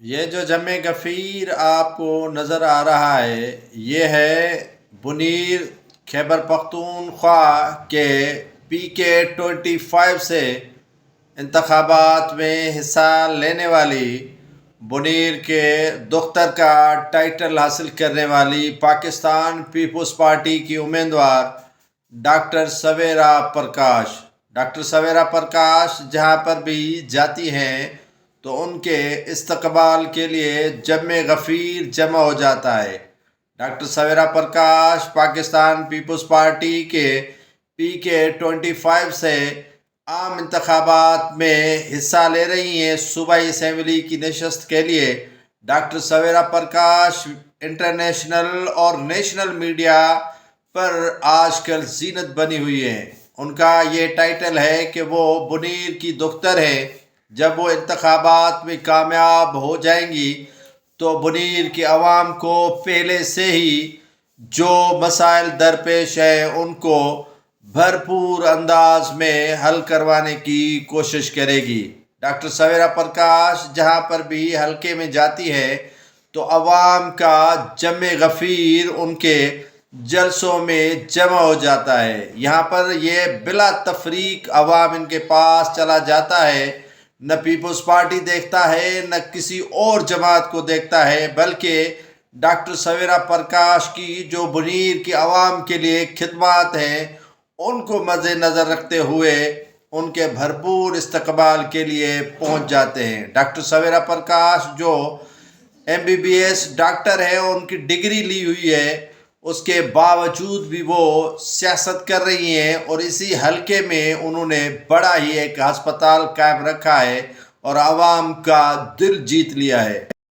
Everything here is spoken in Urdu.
یہ جو جم غفیر آپ کو نظر آ رہا ہے، یہ ہے بنیر خیبر پختونخوا کے PK-25 سے انتخابات میں حصہ لینے والی بنیر کے دختر کا ٹائٹل حاصل کرنے والی پاکستان پیپلز پارٹی کی امیدوار ڈاکٹر سویرا پرکاش۔ ڈاکٹر سویرا پرکاش جہاں پر بھی جاتی ہیں تو ان کے استقبال کے لیے جم غفیر جمع ہو جاتا ہے۔ ڈاکٹر سویرا پرکاش پاکستان پیپلز پارٹی کے PK-25 سے عام انتخابات میں حصہ لے رہی ہیں۔ صوبائی اسمبلی کی نشست کے لیے ڈاکٹر سویرا پرکاش انٹرنیشنل اور نیشنل میڈیا پر آج کل زینت بنی ہوئی ہیں۔ ان کا یہ ٹائٹل ہے کہ وہ بنیر کی دختر ہیں۔ جب وہ انتخابات میں کامیاب ہو جائیں گی تو بنیر کی عوام کو پہلے سے ہی جو مسائل درپیش ہیں ان کو بھرپور انداز میں حل کروانے کی کوشش کرے گی۔ ڈاکٹر سویرا پرکاش جہاں پر بھی حلقے میں جاتی ہے تو عوام کا جم غفیر ان کے جلسوں میں جمع ہو جاتا ہے۔ یہاں پر یہ بلا تفریق عوام ان کے پاس چلا جاتا ہے، نہ پیپلز پارٹی دیکھتا ہے نہ کسی اور جماعت کو دیکھتا ہے، بلکہ ڈاکٹر سویرا پرکاش کی جو بنیر کی عوام کے لیے خدمات ہیں ان کو مد نظر رکھتے ہوئے ان کے بھرپور استقبال کے لیے پہنچ جاتے ہیں۔ ڈاکٹر سویرا پرکاش جو MBBS ڈاکٹر ہے، ان کی ڈگری لی ہوئی ہے، اس کے باوجود بھی وہ سیاست کر رہی ہیں اور اسی حلقے میں انہوں نے بڑا ہی ایک ہسپتال قائم رکھا ہے اور عوام کا دل جیت لیا ہے۔